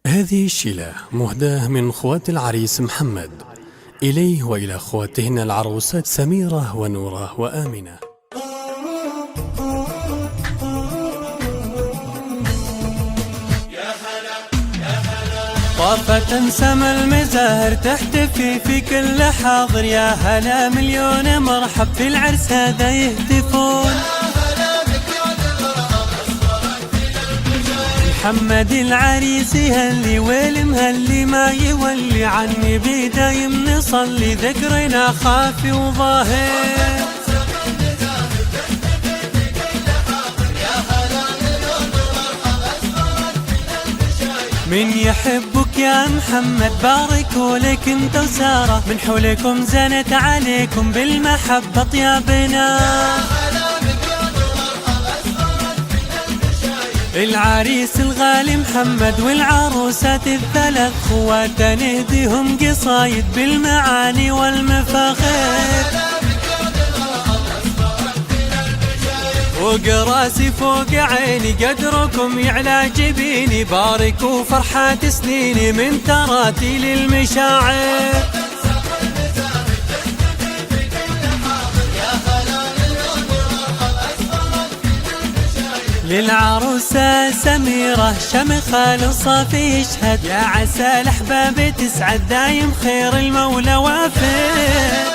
هذه الشيلة مهداة من خوات العريس محمد إليه وإلى أخواتهن العروسات سميرة ونورة وآمنة. طافة سما المزاهر تحتفي في كل حاضر، يا هلا مليون مرحب في العرس هذا يهتفون. محمد العريس يهلي والمهلي ما يولي، عني بدايم نصلي ذكرنا خافي وظاهر. من يحبك يا محمد باركوا لك انت وسارة، من حولكم زنت عليكم بالمحبة طيابنا. العريس الغالي محمد والعروسات الثلاث خوات نهديهم قصايد بالمعاني والمفاخر، فوق راسي فوق عيني قدركم يعلى جبيني، باركوا فرحات سنيني من تراتي للمشاعر. للعروسة سميرة شمخة للصافي يشهد، يا عسى الأحباب تسعد دايم خير المولى وافر.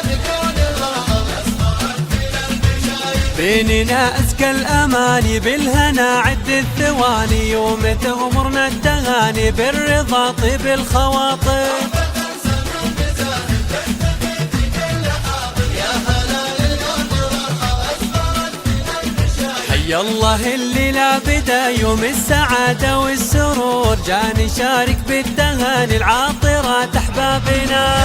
بيننا أزكى الأماني بالهنا عد الثواني، يوم تغمرنا التغاني بالرضا طيب الخواطر. حي الله اللي لا بدا يوم السعادة والسرور، جاني شارك بالتهاني العاطرات أحبابنا.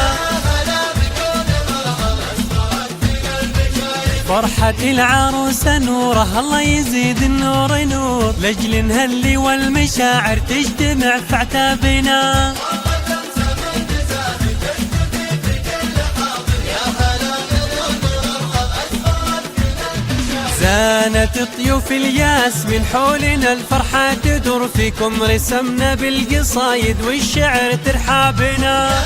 فرحة العروسة نوره الله يزيد النور نور، لأجل نهلي والمشاعر تجتمع في عتابنا. زانت طيوف الياس من حولنا الفرحة تدور، فيكم رسمنا بالقصايد والشعر ترحابنا.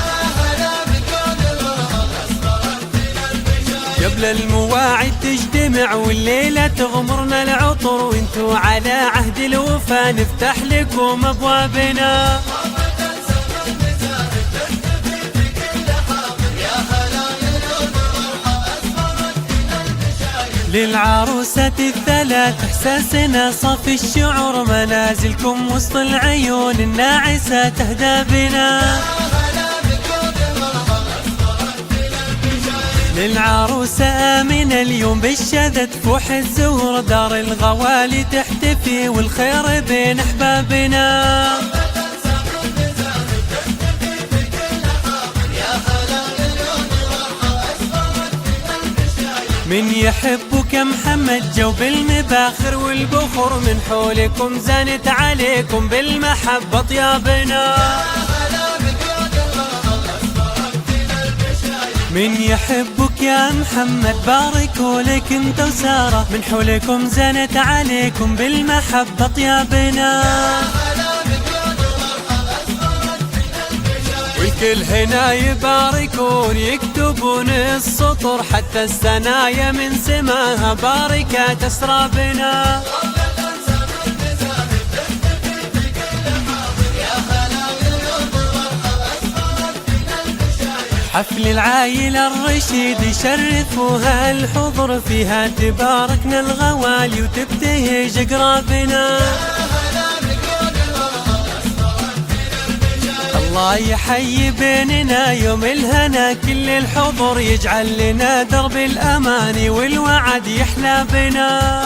قبل المواعيد تجتمع والليلة تغمرنا العطر، وانتو على عهد الوفا نفتح لكم أبوابنا. للعروسة الثلاث إحساسنا صافي الشعور، منازلكم وسط العيون الناعسة تهدى بنا. للعروسة آمنة اليوم بالشذا تفوح الزهور، دار الغوالي تحتفي والخير بين أحبابنا. من يحبك محمد جو بالمباخر والبخور، من حولكم زانت عليكم بالمحبة طيابنا. من يحبك يا محمد باركوا لك انت وسارة، من حولكم زنت عليكم بالمحبة طيابنا. والكل هنا يباركون يكتبون السطر، حتى السنايا من سماها باركات أسرابنا. حفل العائلة الرشيد يشرفوها الحضور، فيها تباركنا الغوالي وتبتهج أقرابنا. الله يحيي بيننا يوم الهنا كل الحضور، يجعل لنا درب الأماني والوعد يحلى بنا.